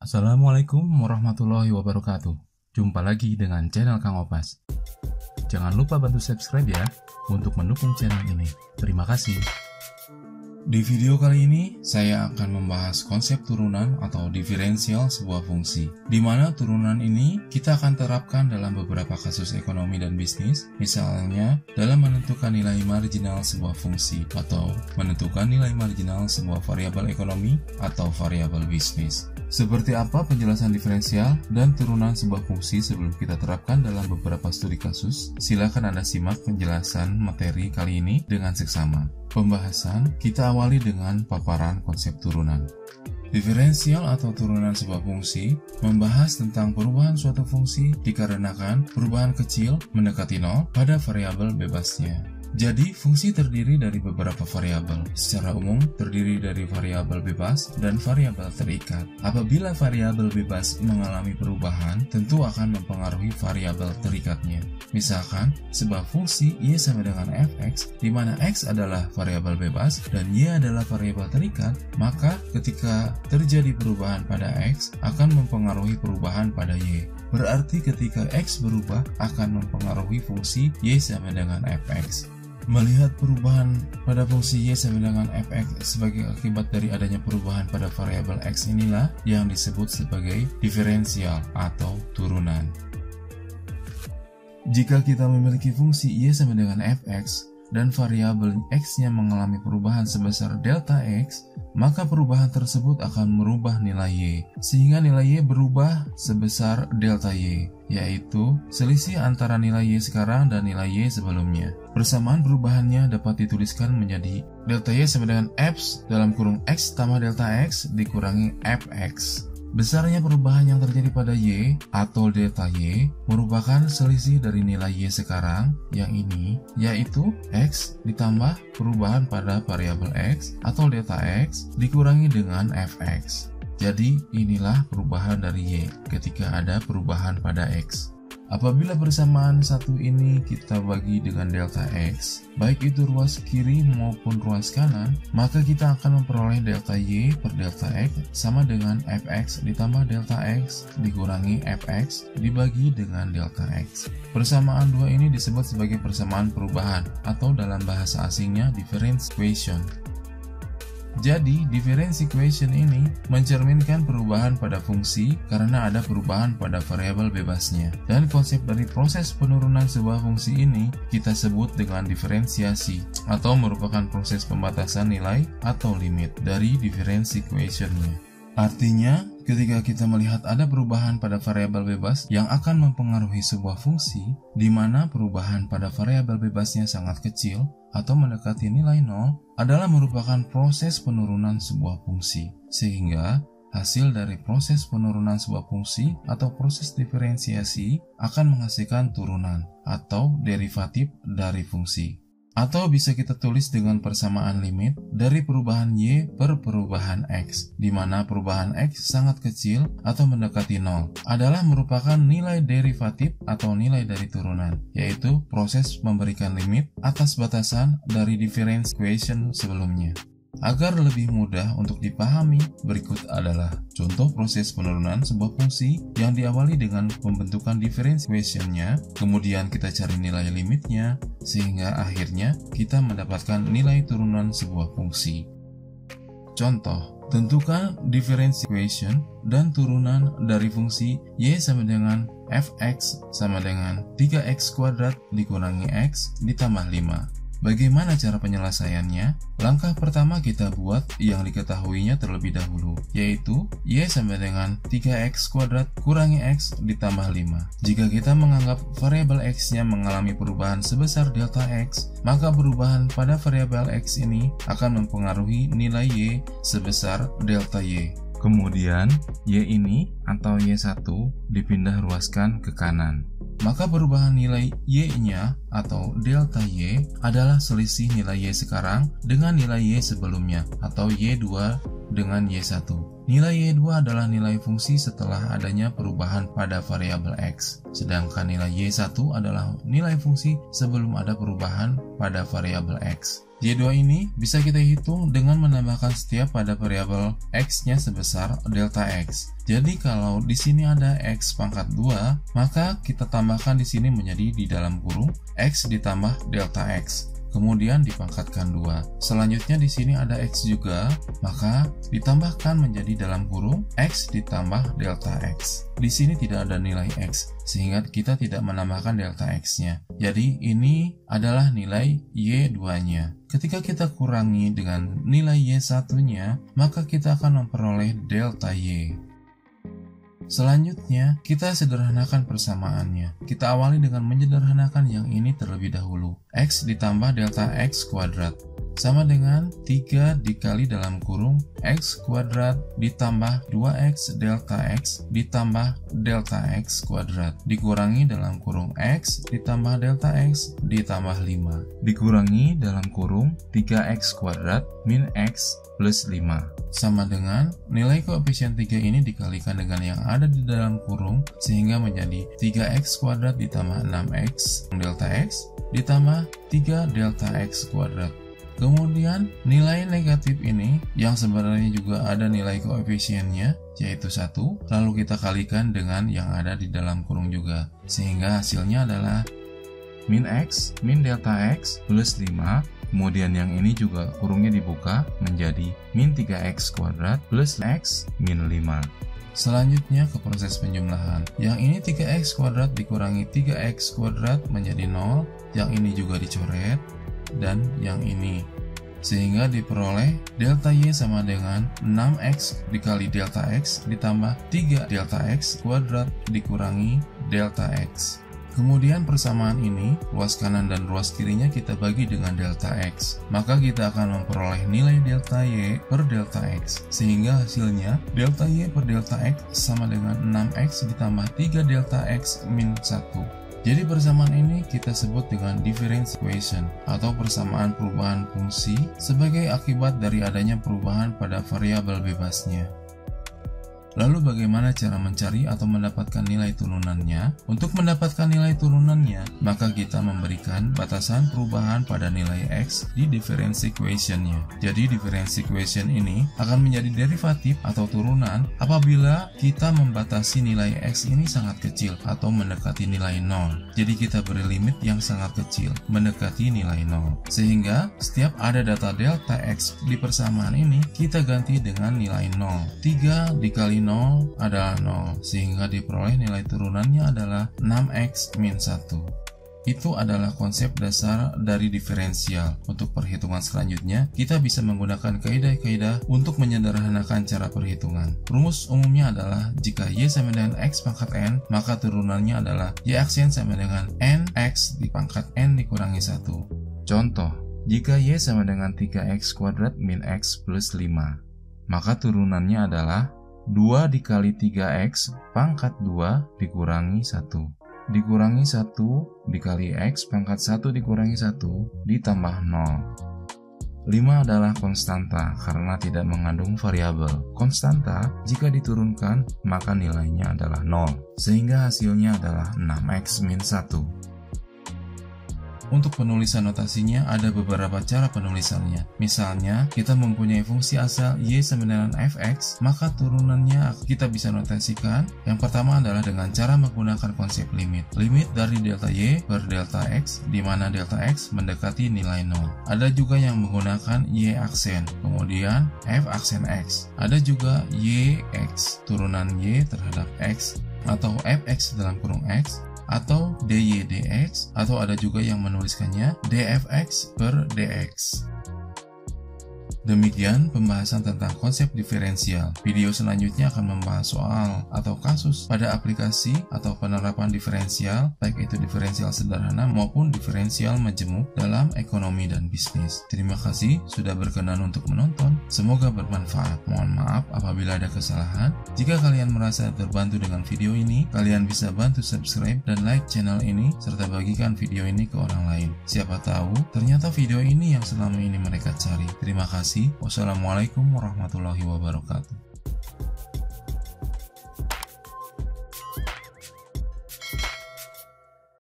Assalamualaikum warahmatullahi wabarakatuh. Jumpa lagi dengan channel Kang Opas. Jangan lupa bantu subscribe ya untuk mendukung channel ini. Terima kasih. Di video kali ini, saya akan membahas konsep turunan atau diferensial sebuah fungsi, di mana turunan ini kita akan terapkan dalam beberapa kasus ekonomi dan bisnis, misalnya dalam menentukan nilai marginal sebuah fungsi atau menentukan nilai marginal sebuah variabel ekonomi atau variabel bisnis. Seperti apa penjelasan diferensial dan turunan sebuah fungsi sebelum kita terapkan dalam beberapa studi kasus? Silakan Anda simak penjelasan materi kali ini dengan seksama. Pembahasan kita awali dengan paparan konsep turunan. Diferensial atau turunan sebuah fungsi membahas tentang perubahan suatu fungsi dikarenakan perubahan kecil mendekati nol pada variabel bebasnya. Jadi, fungsi terdiri dari beberapa variabel. Secara umum, terdiri dari variabel bebas dan variabel terikat. Apabila variabel bebas mengalami perubahan, tentu akan mempengaruhi variabel terikatnya. Misalkan, sebuah fungsi y sama dengan fx, di mana x adalah variabel bebas dan y adalah variabel terikat, maka ketika terjadi perubahan pada x, akan mempengaruhi perubahan pada y. Berarti ketika x berubah, akan mempengaruhi fungsi y sama dengan fx. Melihat perubahan pada fungsi y sama dengan fx sebagai akibat dari adanya perubahan pada variabel x inilah yang disebut sebagai diferensial atau turunan. Jika kita memiliki fungsi y sama dengan fx dan variabel x-nya mengalami perubahan sebesar delta x, maka perubahan tersebut akan merubah nilai y, sehingga nilai y berubah sebesar delta y, yaitu selisih antara nilai y sekarang dan nilai y sebelumnya. Persamaan perubahannya dapat dituliskan menjadi delta y sama dengan f dalam kurung x tambah delta x dikurangi fx. Besarnya perubahan yang terjadi pada y atau delta y merupakan selisih dari nilai y sekarang yang ini, yaitu x ditambah perubahan pada variabel x atau delta x dikurangi dengan fx. Jadi inilah perubahan dari y ketika ada perubahan pada x. Apabila persamaan satu ini kita bagi dengan delta x, baik itu ruas kiri maupun ruas kanan, maka kita akan memperoleh delta y per delta x sama dengan fx ditambah delta x dikurangi fx dibagi dengan delta x. Persamaan dua ini disebut sebagai persamaan perubahan atau dalam bahasa asingnya difference equation. Jadi, difference equation ini mencerminkan perubahan pada fungsi karena ada perubahan pada variabel bebasnya. Dan konsep dari proses penurunan sebuah fungsi ini kita sebut dengan diferensiasi atau merupakan proses pembatasan nilai atau limit dari difference equation-nya. Artinya, ketika kita melihat ada perubahan pada variabel bebas yang akan mempengaruhi sebuah fungsi, di mana perubahan pada variabel bebasnya sangat kecil atau mendekati nilai nol, adalah merupakan proses penurunan sebuah fungsi. Sehingga, hasil dari proses penurunan sebuah fungsi atau proses diferensiasi akan menghasilkan turunan atau derivatif dari fungsi. Atau bisa kita tulis dengan persamaan limit dari perubahan y per perubahan x, di mana perubahan x sangat kecil atau mendekati nol adalah merupakan nilai derivatif atau nilai dari turunan, yaitu proses memberikan limit atas batasan dari difference equation sebelumnya. Agar lebih mudah untuk dipahami, berikut adalah contoh proses penurunan sebuah fungsi yang diawali dengan pembentukan difference equation-nya, kemudian kita cari nilai limitnya, sehingga akhirnya kita mendapatkan nilai turunan sebuah fungsi. Contoh, tentukan difference equation dan turunan dari fungsi y sama dengan fx sama dengan 3x kuadrat dikurangi x ditambah 5. Bagaimana cara penyelesaiannya? Langkah pertama kita buat yang diketahuinya terlebih dahulu, yaitu y sama dengan 3x kuadrat kurangi x ditambah 5. Jika kita menganggap variabel x-nya mengalami perubahan sebesar delta x, maka perubahan pada variabel x ini akan mempengaruhi nilai y sebesar delta y. Kemudian, y ini atau y1 dipindah ruaskan ke kanan. Maka perubahan nilai y-nya atau delta y adalah selisih nilai y sekarang dengan nilai y sebelumnya atau y2 dengan y1. Nilai y2 adalah nilai fungsi setelah adanya perubahan pada variabel x, sedangkan nilai y1 adalah nilai fungsi sebelum ada perubahan pada variabel x. Y2 ini bisa kita hitung dengan menambahkan setiap pada variabel X-nya sebesar delta X. Jadi kalau di sini ada X pangkat 2, maka kita tambahkan di sini menjadi di dalam kurung X ditambah delta X. Kemudian dipangkatkan 2. Selanjutnya di sini ada X juga, maka ditambahkan menjadi dalam kurung X ditambah delta X. Di sini tidak ada nilai X, sehingga kita tidak menambahkan delta X-nya. Jadi ini adalah nilai Y2-nya. Ketika kita kurangi dengan nilai Y1-nya, maka kita akan memperoleh delta Y. Selanjutnya, kita sederhanakan persamaannya. Kita awali dengan menyederhanakan yang ini terlebih dahulu. X ditambah delta X kuadrat sama dengan 3 dikali dalam kurung X kuadrat ditambah 2X delta X ditambah delta X kuadrat dikurangi dalam kurung X ditambah delta X ditambah 5 dikurangi dalam kurung 3X kuadrat min X plus 5 sama dengan nilai koefisien 3 ini dikalikan dengan yang ada di dalam kurung sehingga menjadi 3X kuadrat ditambah 6X delta X ditambah 3 delta X kuadrat. Kemudian nilai negatif ini yang sebenarnya juga ada nilai koefisiennya yaitu 1, lalu kita kalikan dengan yang ada di dalam kurung juga sehingga hasilnya adalah min X min delta X plus 5. Kemudian yang ini juga kurungnya dibuka menjadi min 3X kuadrat plus X min 5. Selanjutnya ke proses penjumlahan. Yang ini 3X kuadrat dikurangi 3X kuadrat menjadi 0. Yang ini juga dicoret. Dan yang ini sehingga diperoleh delta Y sama dengan 6X dikali delta X ditambah 3 delta X kuadrat dikurangi delta X. Kemudian persamaan ini ruas kanan dan ruas kirinya kita bagi dengan delta X, maka kita akan memperoleh nilai delta Y per delta X sehingga hasilnya delta Y per delta X sama dengan 6X ditambah 3 delta X min 1. Jadi persamaan ini kita sebut dengan difference equation atau persamaan perubahan fungsi sebagai akibat dari adanya perubahan pada variabel bebasnya. Lalu bagaimana cara mencari atau mendapatkan nilai turunannya? Untuk mendapatkan nilai turunannya, maka kita memberikan batasan perubahan pada nilai X di difference equation-nya. Jadi difference equation ini akan menjadi derivatif atau turunan apabila kita membatasi nilai X ini sangat kecil atau mendekati nilai 0. Jadi kita beri limit yang sangat kecil, mendekati nilai 0. Sehingga setiap ada data delta X di persamaan ini, kita ganti dengan nilai 0. 3 dikali 0 adalah 0 sehingga diperoleh nilai turunannya adalah 6X min 1. Itu adalah konsep dasar dari diferensial. Untuk perhitungan selanjutnya, kita bisa menggunakan kaidah-kaidah untuk menyederhanakan cara perhitungan. Rumus umumnya adalah jika Y sama dengan X pangkat N, maka turunannya adalah Y aksen sama dengan NX di pangkat N dikurangi 1. Contoh, jika Y sama dengan 3X kuadrat min X plus 5, maka turunannya adalah 2 dikali 3X pangkat 2 dikurangi 1 dikurangi 1 dikali X pangkat 1 dikurangi 1 ditambah 0. 5 adalah konstanta karena tidak mengandung variabel. Konstanta jika diturunkan maka nilainya adalah 0 sehingga hasilnya adalah 6X min 1. Untuk penulisan notasinya ada beberapa cara penulisannya. Misalnya, kita mempunyai fungsi asal Y sama dengan fx, maka turunannya kita bisa notasikan. Yang pertama adalah dengan cara menggunakan konsep limit. Limit dari delta Y per delta X, di mana delta X mendekati nilai 0. Ada juga yang menggunakan Y aksen, kemudian F aksen X. Ada juga YX, turunan Y terhadap X, atau fx dalam kurung X, atau dy dx, atau ada juga yang menuliskannya dfx per dx. Demikian pembahasan tentang konsep diferensial. Video selanjutnya akan membahas soal atau kasus pada aplikasi atau penerapan diferensial, baik itu diferensial sederhana maupun diferensial majemuk dalam ekonomi dan bisnis. Terima kasih sudah berkenan untuk menonton. Semoga bermanfaat. Mohon maaf apabila ada kesalahan. Jika kalian merasa terbantu dengan video ini, kalian bisa bantu subscribe dan like channel ini serta bagikan video ini ke orang lain. Siapa tahu ternyata video ini yang selama ini mereka cari. Terima kasih. Wassalamualaikum warahmatullahi wabarakatuh.